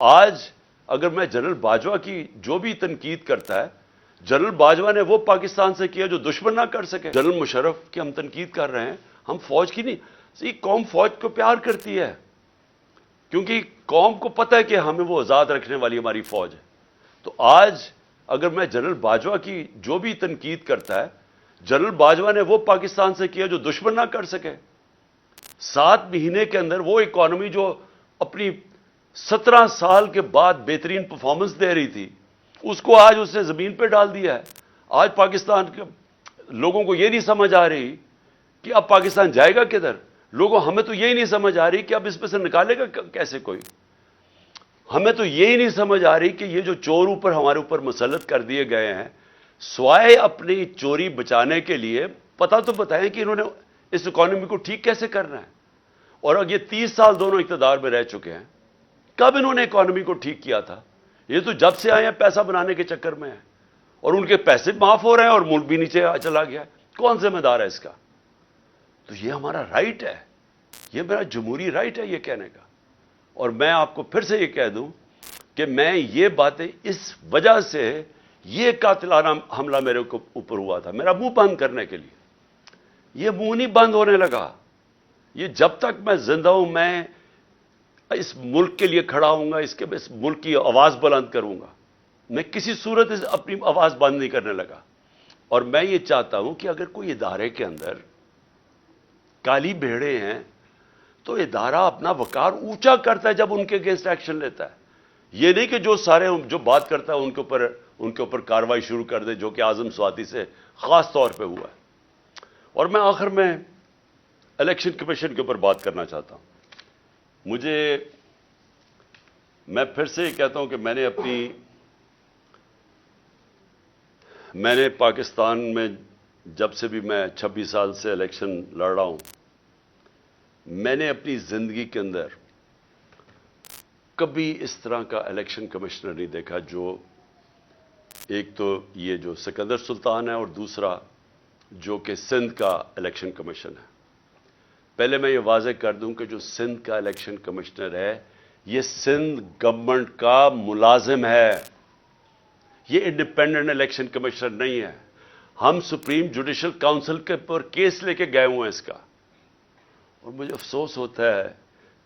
آج اگر میں جنرل باجوہ کی جو بھی تنقید کرتا ہے، جنرل باجوہ نے وہ پاکستان سے کیا جو دشمن نہ کر سکے. جنرل مشرف کی ہم تنقید کر رہے ہیں، ہم فوج کی نہیں. قوم فوج کو پیار کرتی ہے کیونکہ قوم کو پتہ ہے کہ ہمیں وہ آزاد رکھنے والی ہماری فوج ہے. تو آج اگر میں جنرل باجوہ کی جو بھی تنقید کرتا ہے، جنرل باجوہ نے وہ پاکستان سے کیا جو دشمن نہ کر سکے. 7 مہینے کے اندر وہ اکانومی جو اپنی 17 سال کے بعد بہترین پرفارمنس دے رہی تھی، اس کو آج اس نے زمین پہ ڈال دیا ہے. آج پاکستان کے لوگوں کو یہ نہیں سمجھ آ رہی کہ اب پاکستان جائے گا کدھر. ہمیں تو یہی نہیں سمجھ آ رہی کہ اب اس پہ سے نکالے گا کیسے کوئی. ہمیں تو یہی نہیں سمجھ آ رہی کہ یہ جو چور ہمارے اوپر مسلط کر دیے گئے ہیں، سوائے اپنی چوری بچانے کے لیے پتہ تو بتائیں کہ انہوں نے اس اکانومی کو ٹھیک کیسے کرنا ہے. اور اب یہ 30 سال دونوں اقتدار میں رہ چکے ہیں، کب انہوں نے اکانومی کو ٹھیک کیا تھا؟ یہ تو جب سے آئے ہیں پیسہ بنانے کے چکر میں ہیں، اور ان کے پیسے معاف ہو رہے ہیں اور ملک بھی نیچے چلا گیا ہے. کون ذمہ دار ہے اس کا؟ تو یہ ہمارا رائٹ ہے، یہ میرا جمہوری رائٹ ہے یہ کہنے کا. اور میں آپ کو پھر سے یہ کہہ دوں کہ میں یہ باتیں اس وجہ سے، یہ قاتلانہ حملہ میرے اوپر ہوا تھا میرا منہ بند کرنے کے لیے. یہ منہ نہیں بند ہونے لگا. یہ جب تک میں زندہ ہوں میں اس ملک کے لیے کھڑا ہوں گا، اس ملک کی آواز بلند کروں گا. میں کسی صورت اپنی آواز بند نہیں کرنے لگا. اور میں یہ چاہتا ہوں کہ اگر کوئی ادارے کے اندر کالی بھیڑیں ہیں تو ادارہ اپنا وقار اونچا کرتا ہے جب ان کے اگینسٹ ایکشن لیتا ہے. یہ نہیں کہ جو بات کرتا ہے ان کے اوپر کارروائی شروع کر دے، جو کہ اعظم سواتی سے خاص طور پہ ہوا ہے. اور میں آخر میں الیکشن کمیشن کے اوپر بات کرنا چاہتا ہوں. میں پھر سے یہ کہتا ہوں کہ میں نے پاکستان میں جب سے بھی میں 26 سال سے الیکشن لڑ رہا ہوں، میں نے اپنی زندگی کے اندر کبھی اس طرح کا الیکشن کمشنر نہیں دیکھا جو، ایک تو یہ جو سکندر سلطان ہے اور دوسرا جو کہ سندھ کا الیکشن کمیشن ہے. پہلے میں یہ واضح کر دوں کہ جو سندھ کا الیکشن کمشنر ہے یہ سندھ گورنمنٹ کا ملازم ہے، یہ انڈیپینڈنٹ الیکشن کمشنر نہیں ہے. ہم سپریم جوڈیشل کاؤنسل کے پر کیس لے کے گئے ہوئے ہیں اس کا. اور مجھے افسوس ہوتا ہے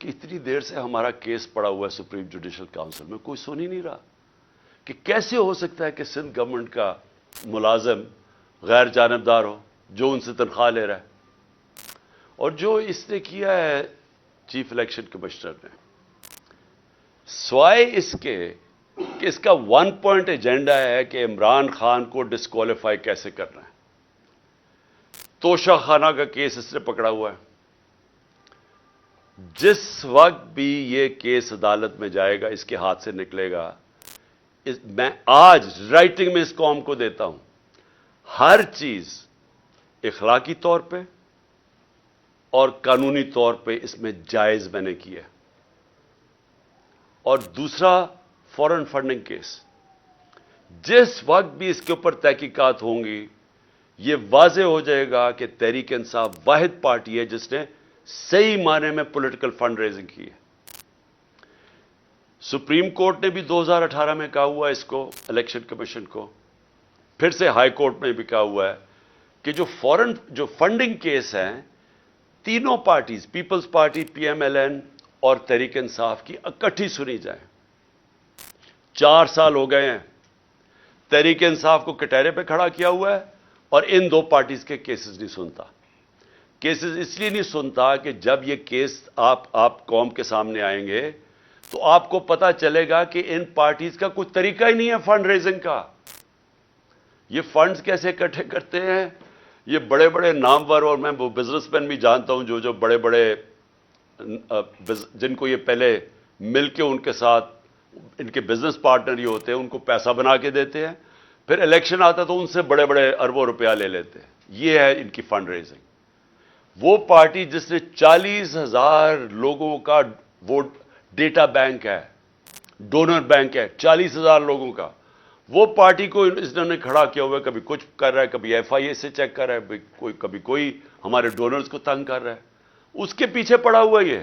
کہ اتنی دیر سے ہمارا کیس پڑا ہوا ہے سپریم جوڈیشل کاؤنسل میں، کوئی سن ہی نہیں رہا کہ کیسے ہو سکتا ہے کہ سندھ گورنمنٹ کا ملازم غیر جانبدار ہو جو ان سے تنخواہ لے رہا ہے. اور جو اس نے کیا ہے چیف الیکشن کمشنر نے، سوائے اس کے کہ اس کا 1 پوائنٹ ایجنڈا ہے کہ عمران خان کو ڈسکوالیفائی کیسے کرنا ہے. توشہ خانہ کا کیس اس نے پکڑا ہوا ہے. جس وقت بھی یہ کیس عدالت میں جائے گا، اس کے ہاتھ سے نکلے گا، میں آج رائٹنگ میں اس قوم کو دیتا ہوں، ہر چیز اخلاقی طور پہ اور قانونی طور پہ اس میں جائز میں نے کی ہے. اور دوسرا فورن فنڈنگ کیس، جس وقت بھی اس کے اوپر تحقیقات ہوں گی یہ واضح ہو جائے گا کہ تحریک انصاف واحد پارٹی ہے جس نے صحیح معنی میں پولیٹیکل فنڈ ریزنگ کی ہے. سپریم کورٹ نے بھی 2018 میں کہا ہوا ہے اس کو، الیکشن کمیشن کو، پھر سے ہائی کورٹ میں بھی کہا ہوا ہے کہ جو فنڈنگ کیس ہیں تینوں parties, Peoples Party, P M L N اور تحریک انصاف کی اکٹھی سنی جائیں. 4 سال ہو گئے ہیں تحریک انصاف کو کٹہرے پہ کھڑا کیا ہوا ہے اور ان دو پارٹیز کے کیسز نہیں سنتا. کیسز اس لیے نہیں سنتا کہ جب یہ کیس آپ قوم کے سامنے آئیں گے تو آپ کو پتا چلے گا کہ ان پارٹیز کا کوئی طریقہ ہی نہیں ہے فنڈ ریزنگ کا. یہ فنڈز کیسے اکٹھے کرتے ہیں، یہ بڑے بڑے نامور، اور میں وہ بزنس مین بھی جانتا ہوں جو بڑے بڑے جن کو یہ پہلے مل کے ان کے ساتھ ان کے بزنس پارٹنر ہی ہوتے ہیں، ان کو پیسہ بنا کے دیتے ہیں، پھر الیکشن آتا تو ان سے بڑے بڑے اربوں روپیہ لے لیتے ہیں. یہ ہے ان کی فنڈ ریزنگ. وہ پارٹی جس نے 40,000 لوگوں کا وہ ڈیٹا بینک ہے، ڈونر بینک ہے 40,000 لوگوں کا، وہ پارٹی کو اس نے کھڑا کیا ہوا ہے. کبھی کچھ کر رہا ہے، کبھی ایف آئی اے سے چیک کر رہا ہے، کبھی کوئی ہمارے ڈونرز کو تنگ کر رہا ہے. اس کے پیچھے پڑا ہوا یہ،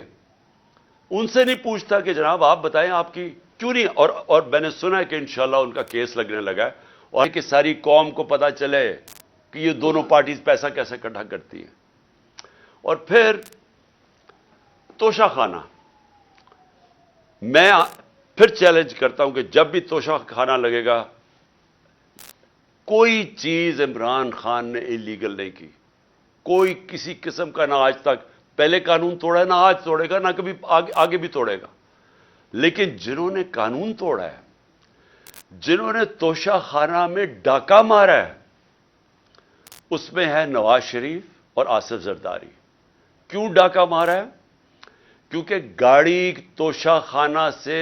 ان سے نہیں پوچھتا کہ جناب آپ بتائیں آپ کی کیوں نہیں؟ اور میں نے سنا ہے کہ انشاءاللہ ان کا کیس لگنے لگا ہے، اور کہ ساری قوم کو پتا چلے کہ یہ دونوں پارٹیز پیسہ کیسے اکٹھا کرتی ہیں۔ اور توشہ خانہ، میں پھر چیلنج کرتا ہوں کہ جب بھی توشہ خانہ لگے گا، کوئی چیز عمران خان نے اللیگل نہیں کی، کوئی کسی قسم کا، نہ آج تک پہلے قانون توڑا ہے، نہ آج توڑے گا، نہ کبھی آگے بھی توڑے گا۔ لیکن جنہوں نے قانون توڑا ہے، جنہوں نے توشہ خانہ میں ڈاکہ مارا ہے، اس میں ہے نواز شریف اور آصف زرداری۔ کیوں ڈاکہ مارا ہے؟ کیونکہ گاڑی توشہ خانہ سے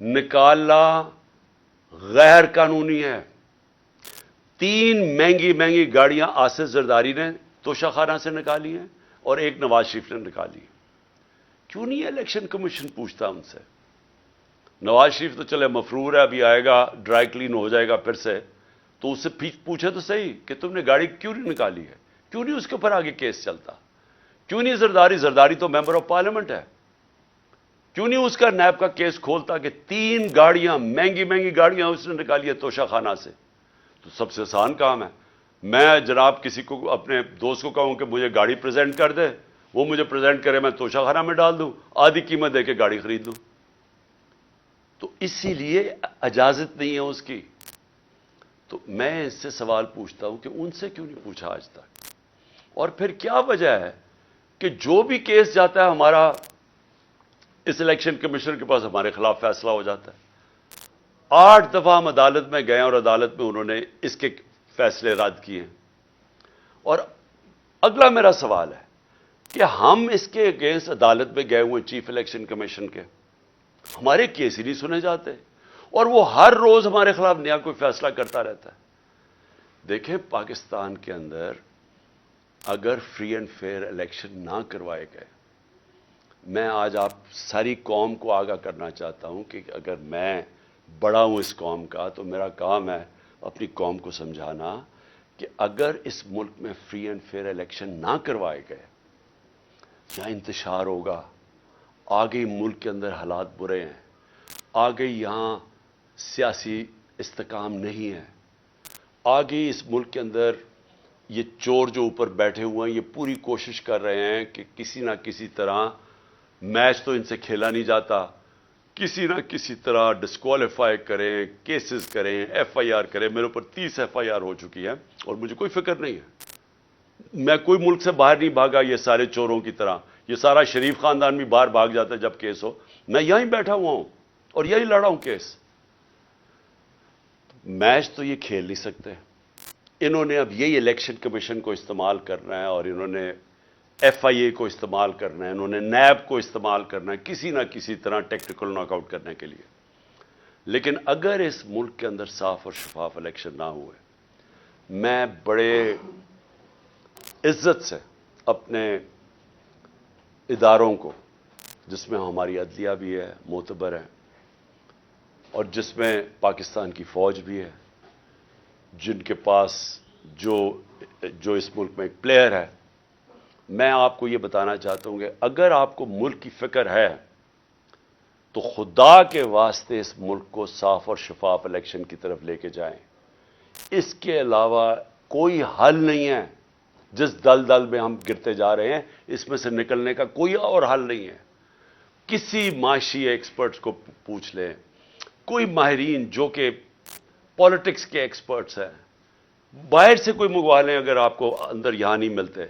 نکالنا غیر قانونی ہے۔ 3 مہنگی گاڑیاں آصف زرداری نے توشہ خانہ سے نکالی ہیں اور 1 نواز شریف نے نکالی ہے۔ کیوں نہیں الیکشن کمیشن پوچھتا ان سے؟ نواز شریف تو چلے مفرور ہے، ابھی آئے گا، ڈرائی کلین ہو جائے گا پھر سے، تو اس سے پوچھے تو صحیح کہ تم نے گاڑی کیوں نہیں نکالی ہے؟ کیوں نہیں اس کے اوپر آگے کیس چلتا؟ کیوں نہیں زرداری تو ممبر آف پارلیمنٹ ہے، کیوں نہیں اس کا نیب کا کیس کھولتا کہ 3 گاڑیاں، مہنگی گاڑیاں اس نے نکالی ہے توشہ خانہ سے؟ تو سب سے آسان کام ہے، میں جناب کسی کو، اپنے دوست کو کہوں کہ مجھے گاڑی پریزنٹ کر دے، وہ مجھے پریزنٹ کرے، میں توشہ خانہ میں ڈال دوں، آدھی قیمت دے کے گاڑی خرید لوں۔ تو اسی لیے اجازت نہیں ہے اس کی۔ تو میں اس سے سوال پوچھتا ہوں کہ ان سے کیوں نہیں پوچھا آج تک؟ اور پھر کیا وجہ ہے کہ جو بھی کیس جاتا ہے ہمارا اس الیکشن کمیشن کے پاس، ہمارے خلاف فیصلہ ہو جاتا ہے؟ 8 دفعہ ہم عدالت میں گئے اور عدالت میں انہوں نے اس کے فیصلے رد کیے ہیں۔ اور اگلا میرا سوال ہے کہ ہم اس کے اگینسٹ عدالت میں گئے ہوئے چیف الیکشن کمیشن کے، ہمارے کیس ہی نہیں سنے جاتے، اور وہ ہر روز ہمارے خلاف نیا کوئی فیصلہ کرتا رہتا ہے۔ دیکھیں، پاکستان کے اندر اگر فری اینڈ فیئر الیکشن نہ کروائے گئے، میں آج آپ ساری قوم کو آگاہ کرنا چاہتا ہوں کہ اگر میں بڑا ہوں اس قوم کا، تو میرا کام ہے اپنی قوم کو سمجھانا کہ اگر اس ملک میں فری اینڈ فیئر الیکشن نہ کروائے گئے، یا انتشار ہوگا، آگے ملک کے اندر حالات برے ہیں، آگے یہاں سیاسی استحکام نہیں ہے، آگے اس ملک کے اندر یہ چور جو اوپر بیٹھے ہوئے ہیں، یہ پوری کوشش کر رہے ہیں کہ کسی نہ کسی طرح، میچ تو ان سے کھیلا نہیں جاتا، کسی نہ کسی طرح ڈسکوالیفائی کریں، کیسز کریں، ایف آئی آر کریں۔ میرے اوپر 30 ایف آئی آر ہو چکی ہے اور مجھے کوئی فکر نہیں ہے۔ میں کوئی ملک سے باہر نہیں بھاگا یہ سارے چوروں کی طرح، یہ سارا شریف خاندان بھی باہر بھاگ جاتا ہے جب کیس ہو، میں یہیں بیٹھا ہوا ہوں اور یہی لڑا ہوں کیس۔ میچ تو یہ کھیل نہیں سکتے، انہوں نے اب یہی الیکشن کمیشن کو استعمال کرنا ہے، اور انہوں نے ایف آئی اے کو استعمال کرنا ہے، انہوں نے نیب کو استعمال کرنا ہے کسی نہ کسی طرح ٹیکٹیکل ناک آؤٹ کرنے کے لیے۔ لیکن اگر اس ملک کے اندر صاف اور شفاف الیکشن نہ ہوئے، میں بڑے عزت سے اپنے اداروں کو، جس میں ہماری عدلیہ بھی ہے، معتبر ہے، اور جس میں پاکستان کی فوج بھی ہے، جن کے پاس جو اس ملک میں ایک پلیئر ہے، میں آپ کو یہ بتانا چاہتا ہوں کہ اگر آپ کو ملک کی فکر ہے تو خدا کے واسطے اس ملک کو صاف اور شفاف الیکشن کی طرف لے کے جائیں۔ اس کے علاوہ کوئی حل نہیں ہے۔ جس دل میں ہم گرتے جا رہے ہیں، اس میں سے نکلنے کا کوئی اور حل نہیں ہے۔ کسی معاشی ایکسپرٹس کو پوچھ لیں، کوئی ماہرین جو کہ پالیٹکس کے ایکسپرٹس ہیں، باہر سے کوئی منگوا لیں اگر آپ کو اندر یہاں نہیں ملتے،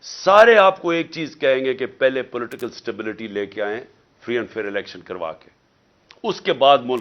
سارے آپ کو ایک چیز کہیں گے کہ پہلے پولیٹیکل سٹیبلٹی لے کے آئیں، فری اینڈ فیئر الیکشن کروا کے، اس کے بعد ملک